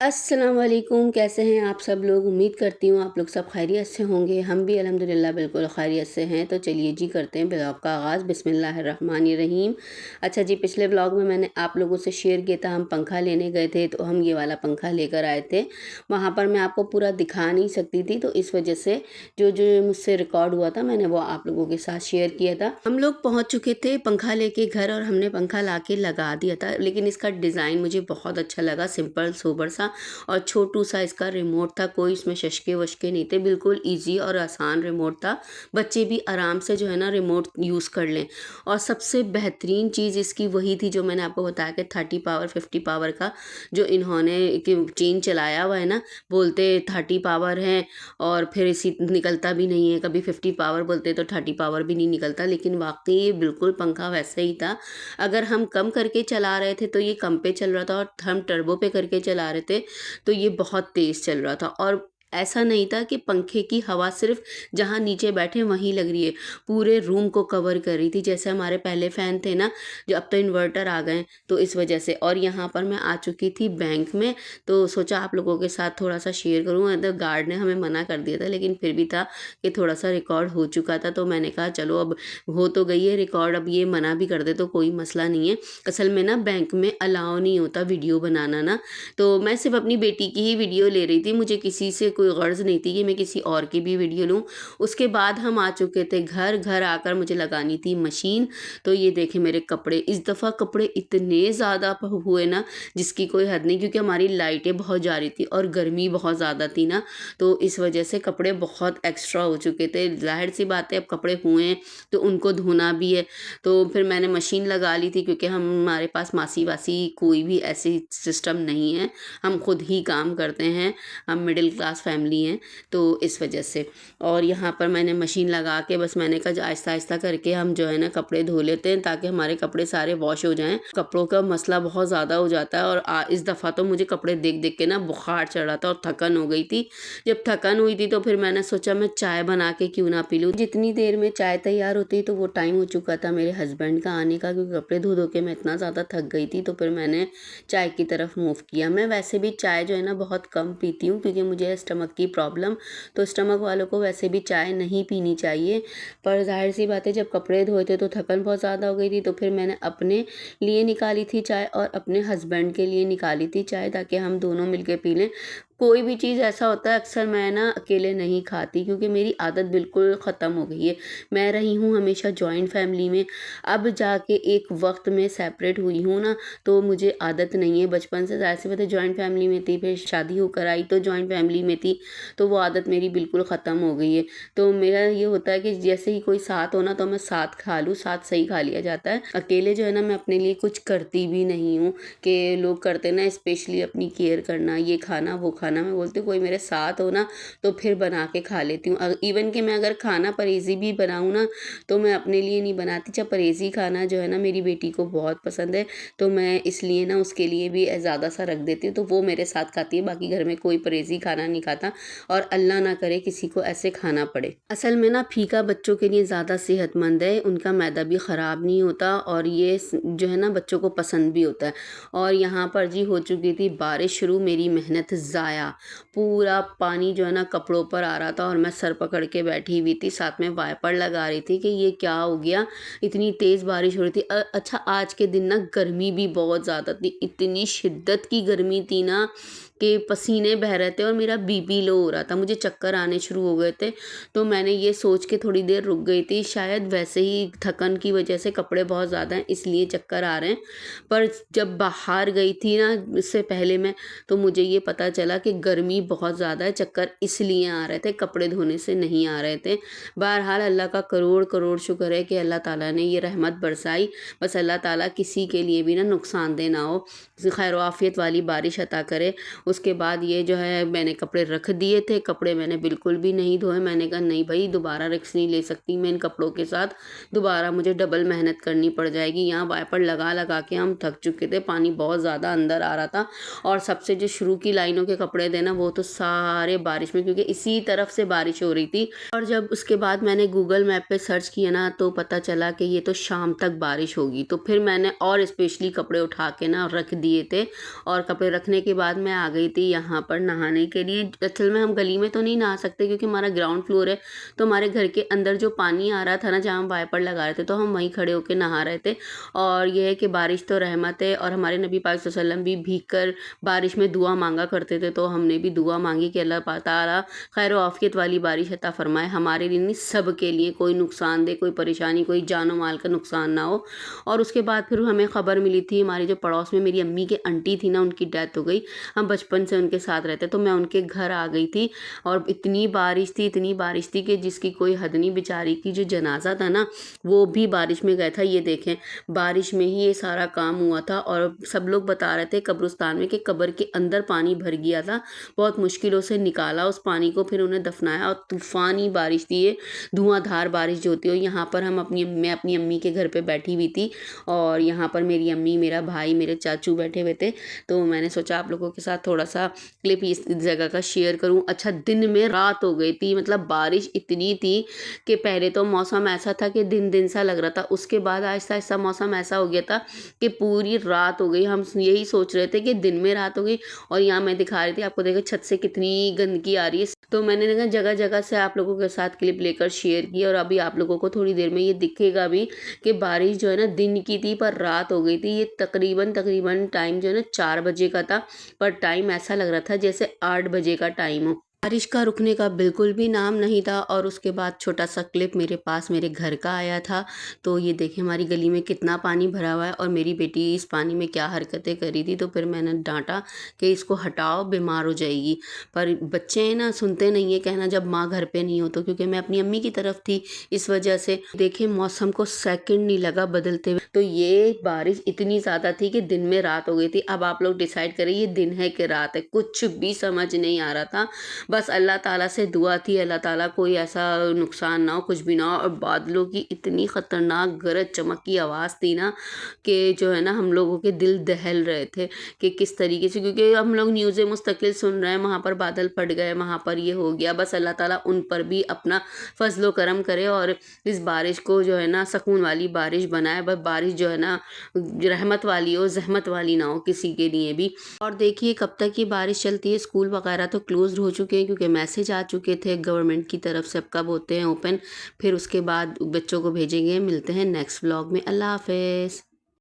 अस्सलाम वालेकुम, कैसे हैं आप सब लोग। उम्मीद करती हूँ आप लोग सब खैरियत से होंगे। हम भी अल्हम्दुलिल्लाह बिल्कुल खैरियत से हैं। तो चलिए जी करते हैं ब्लॉग का आगाज़। बिस्मिल्लाहिर्रहमानिर्रहीम। अच्छा जी, पिछले ब्लॉग में मैंने आप लोगों से शेयर किया था, हम पंखा लेने गए थे तो हम ये वाला पंखा लेकर आए थे। वहाँ पर मैं आपको पूरा दिखा नहीं सकती थी, तो इस वजह से जो जो मुझसे रिकॉर्ड हुआ था मैंने वो आप लोगों के साथ शेयर किया था। हम लोग पहुँच चुके थे पंखा लेके घर और हमने पंखा ला के लगा दिया था, लेकिन इसका डिज़ाइन मुझे बहुत अच्छा लगा, सिंपल सोबर सा और छोटू सा इसका रिमोट था। कोई इसमें शशके वशके नहीं थे, बिल्कुल इजी और आसान रिमोट था। बच्चे भी आराम से जो है ना रिमोट यूज़ कर लें। और सबसे बेहतरीन चीज़ इसकी वही थी जो मैंने आपको बताया कि 30 पावर 50 पावर का जो इन्होंने चेन चलाया हुआ है ना, बोलते 30 पावर है और फिर इसी निकलता भी नहीं है। कभी 50 पावर बोलते तो 30 पावर भी नहीं निकलता, लेकिन वाकई बिल्कुल पंखा वैसे ही था। अगर हम कम करके चला रहे थे तो ये कम पे चल रहा था, और हम टर्बो पे करके चला रहे थे तो ये बहुत तेज़ चल रहा था। और ऐसा नहीं था कि पंखे की हवा सिर्फ जहाँ नीचे बैठे वहीं लग रही है, पूरे रूम को कवर कर रही थी। जैसे हमारे पहले फ़ैन थे ना, जो अब तो इन्वर्टर आ गए तो इस वजह से। और यहाँ पर मैं आ चुकी थी बैंक में, तो सोचा आप लोगों के साथ थोड़ा सा शेयर करूँ। तो गार्ड ने हमें मना कर दिया था, लेकिन फिर भी था कि थोड़ा सा रिकॉर्ड हो चुका था, तो मैंने कहा चलो अब हो तो गई है रिकॉर्ड, अब ये मना भी कर दे तो कोई मसला नहीं है। असल में ना बैंक में अलाउ नहीं होता वीडियो बनाना ना, तो मैं सिर्फ अपनी बेटी की ही वीडियो ले रही थी। मुझे किसी से कोई गर्ज़ नहीं थी कि मैं किसी और की भी वीडियो लूँ। उसके बाद हम आ चुके थे घर। घर आकर मुझे लगानी थी मशीन। तो ये देखें मेरे कपड़े, इस दफ़ा कपड़े इतने ज़्यादा हुए ना जिसकी कोई हद नहीं, क्योंकि हमारी लाइटें बहुत जा रही थी और गर्मी बहुत ज़्यादा थी ना, तो इस वजह से कपड़े बहुत एक्स्ट्रा हो चुके थे। ज़ाहिर सी बात है, अब कपड़े हुए हैं तो उनको धोना भी है। तो फिर मैंने मशीन लगा ली थी, क्योंकि हमारे पास मासी वासी कोई भी ऐसी सिस्टम नहीं है, हम खुद ही काम करते हैं, हम मिडिल क्लास फैमिली हैं, तो इस वजह से। और यहाँ पर मैंने मशीन लगा के बस मैंने कहा आहिस्ता आहिस्ता करके हम जो है ना कपड़े धो लेते हैं, ताकि हमारे कपड़े सारे वॉश हो जाएं। कपड़ों का मसला बहुत ज़्यादा हो जाता है, और इस दफ़ा तो मुझे कपड़े देख देख के ना बुखार चढ़ रहा था और थकन हो गई थी। जब थकन हुई थी तो फिर मैंने सोचा मैं चाय बना के क्यों ना पी लूँ। जितनी देर में चाय तैयार होती तो वो टाइम हो चुका था मेरे हस्बैंड का आने का, क्योंकि कपड़े धो धो के मैं इतना ज़्यादा थक गई थी। तो फिर मैंने चाय की तरफ मूव किया। मैं वैसे भी चाय जो है ना बहुत कम पीती हूँ, क्योंकि मुझे है स्टमक की प्रॉब्लम, तो स्टमक वालों को वैसे भी चाय नहीं पीनी चाहिए। पर ज़ाहिर सी बात है, जब कपड़े धोए थे तो थकन बहुत ज़्यादा हो गई थी, तो फिर मैंने अपने लिए निकाली थी चाय और अपने हस्बैंड के लिए निकाली थी चाय, ताकि हम दोनों मिलके पी लें। कोई भी चीज़ ऐसा होता है अक्सर मैं ना अकेले नहीं खाती, क्योंकि मेरी आदत बिल्कुल ख़त्म हो गई है। मैं रही हूँ हमेशा जॉइंट फैमिली में, अब जाके एक वक्त में सेपरेट हुई हूँ ना, तो मुझे आदत नहीं है। बचपन से ज़ाहिर सी बात है जॉइंट फैमिली में थी, फिर शादी होकर आई तो जॉइंट फैमिली में थी, तो वो आदत मेरी बिल्कुल ख़त्म हो गई है। तो मेरा ये होता है कि जैसे ही कोई साथ हो ना तो मैं साथ खा लूँ, साथ सही खा लिया जाता है। अकेले जो है ना मैं अपने लिए कुछ करती भी नहीं हूँ, कि लोग करते ना स्पेशली अपनी केयर करना, ये खाना वो खाना। मैं बोलती हूँ कोई मेरे साथ हो ना तो फिर बना के खा लेती हूँ। इवन कि मैं अगर खाना परहेज़ी भी बनाऊँ ना तो मैं अपने लिए नहीं बनाती। जब परहेज़ी खाना जो है ना मेरी बेटी को बहुत पसंद है, तो मैं इसलिए ना उसके लिए भी ज़्यादा सा रख देती हूँ, तो वो मेरे साथ खाती है। बाकी घर में कोई परहेज़ी खाना नहीं खाता, और अल्लाह ना करे किसी को ऐसे खाना पड़े। असल में ना फीका बच्चों के लिए ज़्यादा सेहतमंद है, उनका मैदा भी ख़राब नहीं होता, और ये जो है ना बच्चों को पसंद भी होता है। और यहाँ पर जी हो चुकी थी बारिश शुरू, मेरी मेहनत ज़ाया। पूरा पानी जो है ना कपड़ों पर आ रहा था, और मैं सर पकड़ के बैठी हुई थी, साथ में वाइपर लगा रही थी कि ये क्या हो गया, इतनी तेज़ बारिश हो रही थी। अच्छा, आज के दिन ना गर्मी भी बहुत ज़्यादा थी, इतनी शिद्दत की गर्मी थी ना कि पसीने बह रहे थे और मेरा बीपी लो हो रहा था, मुझे चक्कर आने शुरू हो गए थे। तो मैंने ये सोच के थोड़ी देर रुक गई थी, शायद वैसे ही थकन की वजह से, कपड़े बहुत ज़्यादा हैं इसलिए चक्कर आ रहे हैं। पर जब बाहर गई थी ना इससे पहले मैं, तो मुझे ये पता चला कि गर्मी बहुत ज़्यादा है, चक्कर इसलिए आ रहे थे, कपड़े धोने से नहीं आ रहे थे। बहरहाल अल्लाह का करोड़ करोड़ शुक्र है कि अल्लाह ताला ने ये रहमत बरसाई। बस अल्लाह ताला किसी के लिए भी ना नुकसानदेह ना हो, खैर आफियत वाली बारिश अता करे। उसके बाद ये जो है मैंने कपड़े रख दिए थे, कपड़े मैंने बिल्कुल भी नहीं धोए। मैंने कहा नहीं भाई, दोबारा रिस्क नहीं ले सकती मैं इन कपड़ों के साथ, दोबारा मुझे डबल मेहनत करनी पड़ जाएगी। यहाँ वाइपर लगा लगा के हम थक चुके थे, पानी बहुत ज़्यादा अंदर आ रहा था। और सबसे जो शुरू की लाइनों के कपड़े थे ना वो तो सारे बारिश में, क्योंकि इसी तरफ से बारिश हो रही थी। और जब उसके बाद मैंने गूगल मैप पे सर्च किया ना तो पता चला कि ये तो शाम तक बारिश होगी, तो फिर मैंने और स्पेशली कपड़े उठा के ना रख दिए थे। और कपड़े रखने के बाद मैं आ गई गई थी यहाँ पर नहाने के लिए। असल में हम गली में तो नहीं नहा सकते क्योंकि हमारा ग्राउंड फ्लोर है, तो हमारे घर के अंदर जो पानी आ रहा था ना, जहाँ हम वाइपर लगा रहे थे, तो हम वहीं खड़े होकर नहा रहे थे। और ये है कि बारिश तो रहमत है, और हमारे नबी पाक सल्लल्लाहु अलैहि वसल्लम भी भीग कर बारिश में दुआ मांगा करते थे, तो हमने भी दुआ मांगी कि अल्लाह ताला खैर आफियत वाली बारिश अता फरमाए, हमारे लिए नहीं सब के लिए, कोई नुकसान दे, कोई परेशानी, कोई जानो माल का नुकसान ना हो। और उसके बाद फिर हमें ख़बर मिली थी, हमारी जो पड़ोस में मेरी अम्मी की आंटी थी ना, उनकी डेथ हो गई। हम बचपन से उनके साथ रहते, तो मैं उनके घर आ गई थी और इतनी बारिश थी कि जिसकी कोई हद नहीं। बेचारी की जो जनाजा था ना, वो भी बारिश में गया था। ये देखें, बारिश में ही ये सारा काम हुआ था। और सब लोग बता रहे थे कब्रिस्तान में कि कब्र के अंदर पानी भर गया था, बहुत मुश्किलों से निकाला उस पानी को, फिर उन्हें दफनाया। और तूफ़ानी बारिश थी ये, धुआंधार बारिश जो होती है। यहाँ पर मैं अपनी अम्मी के घर पे बैठी हुई थी, और यहाँ पर मेरी अम्मी, मेरा भाई, मेरे चाचू बैठे हुए थे। तो मैंने सोचा आप लोगों के साथ थोड़ा सा क्लिप इस जगह का शेयर करूँ। अच्छा, दिन में रात हो गई थी, मतलब बारिश इतनी थी कि पहले तो मौसम ऐसा था कि दिन दिन सा लग रहा था, उसके बाद आहिस्ता आहिस्ता मौसम ऐसा हो गया था कि पूरी रात हो गई। हम यही सोच रहे थे कि दिन में रात हो गई, और यहाँ मैं दिखा रही थी आपको, देखो छत से कितनी गंदगी आ रही है। तो मैंने देखा जगह जगह से आप लोगों के साथ क्लिप लेकर शेयर की, और अभी आप लोगों को थोड़ी देर में ये दिखेगा भी कि बारिश जो है ना दिन की थी पर रात हो गई थी। ये तकरीबन टाइम जो है ना 4 बजे का था, पर टाइम ऐसा लग रहा था जैसे 8 बजे का टाइम हो। बारिश का रुकने का बिल्कुल भी नाम नहीं था। और उसके बाद छोटा सा क्लिप मेरे पास मेरे घर का आया था। तो ये देखें हमारी गली में कितना पानी भरा हुआ है, और मेरी बेटी इस पानी में क्या हरकतें करी थी। तो फिर मैंने डांटा कि इसको हटाओ, बीमार हो जाएगी। पर बच्चे हैं ना, सुनते नहीं है कहना जब माँ घर पे नहीं हो तो, क्योंकि मैं अपनी अम्मी की तरफ थी, इस वजह से। देखें मौसम को सेकंड नहीं लगा बदलते हुए। तो ये बारिश इतनी ज़्यादा थी कि दिन में रात हो गई थी। अब आप लोग डिसाइड करें ये दिन है कि रात है, कुछ भी समझ नहीं आ रहा था। बस अल्लाह ताला से दुआ थी, अल्लाह ताला कोई ऐसा नुकसान ना हो, कुछ भी ना हो। और बादलों की इतनी ख़तरनाक गरज चमक की आवाज़ थी ना कि जो है ना हम लोगों के दिल दहल रहे थे कि किस तरीके से, क्योंकि हम लोग न्यूज़ें मुस्तकिल सुन रहे हैं, वहाँ पर बादल फट गए, वहाँ पर ये हो गया। बस अल्लाह ताला उन पर भी अपना फजलो करम करे, और इस बारिश को जो है ना सुकून वाली बारिश बनाए। बस बारिश जो है ना रहमत वाली हो, जहमत वाली ना हो किसी के लिए भी। और देखिए कब तक ये बारिश चलती है। स्कूल वगैरह तो क्लोज्ड हो चुके हैं क्योंकि मैसेज आ चुके थे गवर्नमेंट की तरफ से, अब कब होते हैं ओपन। फिर उसके बाद बच्चों को भेजेंगे। मिलते हैं नेक्स्ट व्लॉग में। अल्लाह हाफ़िज़।